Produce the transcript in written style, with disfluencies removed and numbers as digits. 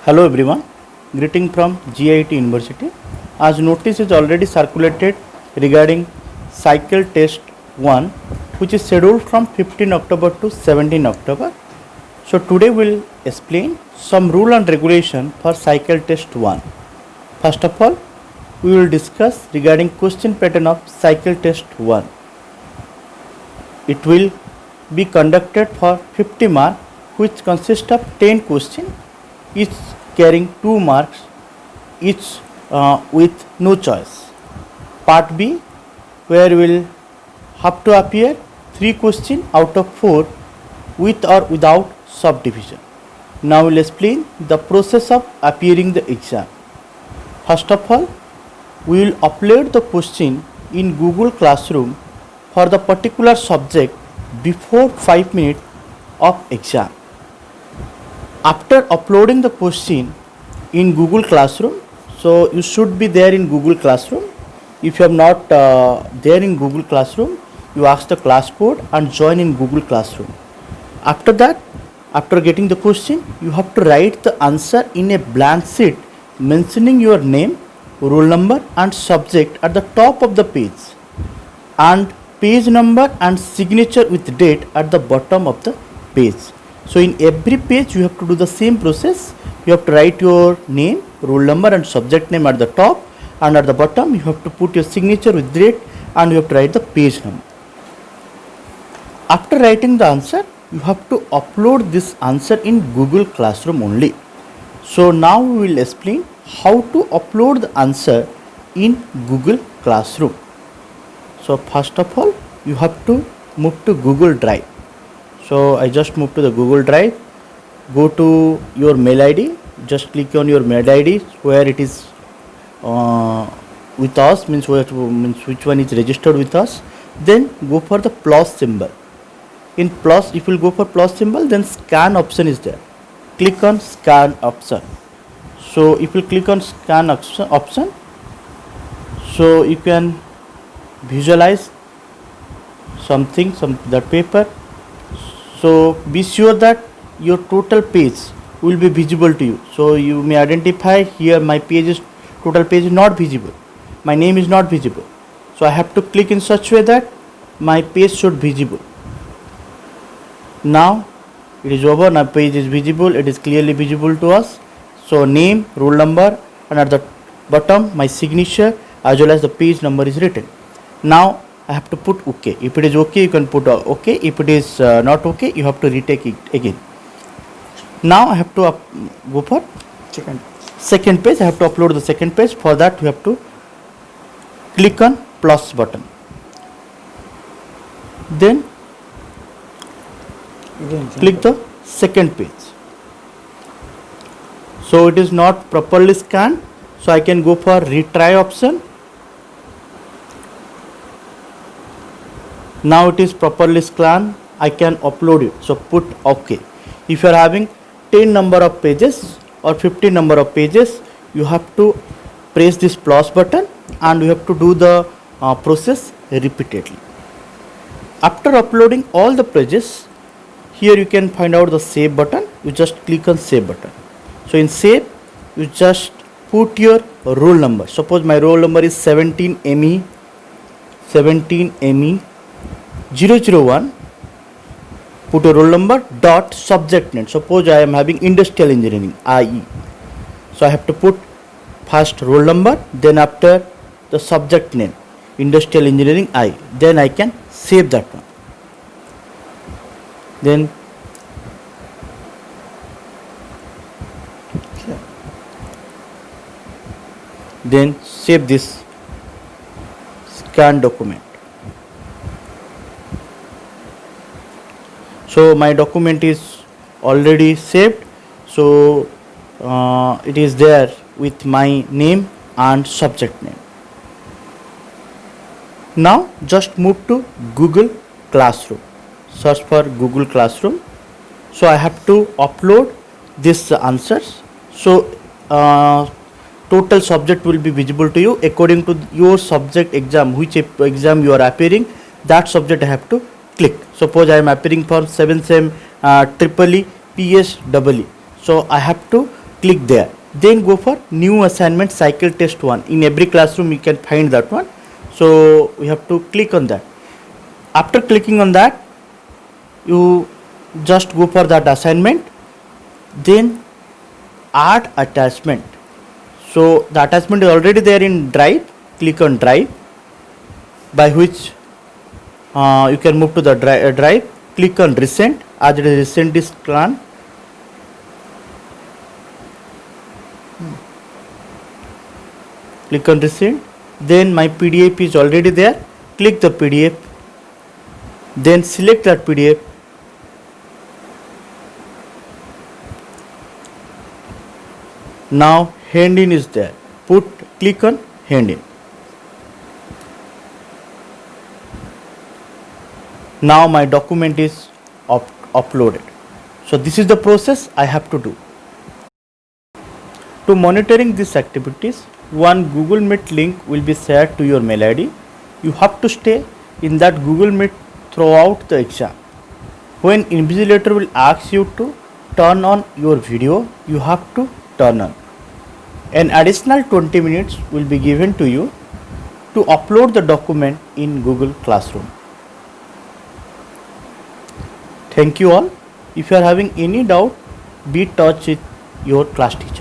Hello everyone, greeting from GIT University. As notice is already circulated regarding cycle test 1 which is scheduled from 15 October to 17 October. So today we'll explain some rule and regulation for cycle test 1. First of all, we will discuss regarding question pattern of cycle test 1. It will be conducted for 50 marks which consists of 10 questions, each carrying 2 marks each with no choice. Part B, where we will have to appear 3 questions out of 4 with or without subdivision. Now we will explain the process of appearing the exam. First of all, we will upload the question in Google Classroom for the particular subject before 5 minutes of exam. After uploading the question in Google Classroom, so you should be there in Google Classroom. If you are not there in Google Classroom, you ask the class code and join in Google Classroom. After that, after getting the question, you have to write the answer in a blank sheet mentioning your name, roll number and subject at the top of the page, and page number and signature with date at the bottom of the page. So in every page you have to do the same process. You have to write your name, roll number and subject name at the top, and at the bottom you have to put your signature with date and you have to write the page number. After writing the answer, you have to upload this answer in Google Classroom only. So now we will explain how to upload the answer in Google Classroom. So first of all, you have to move to Google Drive. So I just move to the Google Drive, go to your mail ID, just click on your mail ID where it is with us, means which one is registered with us. Then go for the plus symbol. In plus, if you go for plus symbol, then scan option is there. Click on scan option. So if you click on scan option, so you can visualize something, that paper. So be sure that your total page will be visible to you. So you may identify here my total page is not visible. My name is not visible. So I have to click in such way that my page should visible. Now it is over. Now page is visible. It is clearly visible to us. So name, roll number and at the bottom my signature as well as the page number is written. Now I have to put OK. If it is OK, you can put OK. If it is not OK, you have to retake it again. Now I have to go for second page. I have to upload the second page. For that, we have to click on plus button. Then click the second page. So it is not properly scanned. So I can go for retry option. Now it is properly scanned. I can upload it. So put OK. If you are having 10 number of pages or 50 number of pages, you have to press this plus button and you have to do the process repeatedly. After uploading all the pages, here you can find out the save button. You just click on save button. So in save, you just put your roll number. Suppose my roll number is 17ME 001. Put a roll number dot subject name. Suppose I am having industrial engineering IE. So I have to put first roll number, then after the subject name industrial engineering IE. Then I can save that one. Then save this scan document. So my document is already saved. So it is there with my name and subject name. Now just move to Google Classroom. Search for Google Classroom. So I have to upload these answers. So total subject will be visible to you according to your subject exam, which exam you are appearing. That subject I have to click. Suppose I am appearing for 7th SEM EEE PSEE. So I have to click there. Then go for new assignment cycle test 1. In every classroom you can find that one. So we have to click on that. After clicking on that, you just go for that assignment. Then add attachment. So the attachment is already there in Drive. Click on Drive, by which you can move to the Drive. Click on Recent, as it is recent is plan. Click on Recent. Then my PDF is already there. Click the PDF. Then select that PDF. Now hand in is there. Click on hand in. Now my document is uploaded. So this is the process I have to do. To monitoring these activities, one Google Meet link will be shared to your mail ID. You have to stay in that Google Meet throughout the exam. When invigilator will ask you to turn on your video, you have to turn on. An additional 20 minutes will be given to you to upload the document in Google Classroom. Thank you all. If you are having any doubt, be in touch with your class teacher.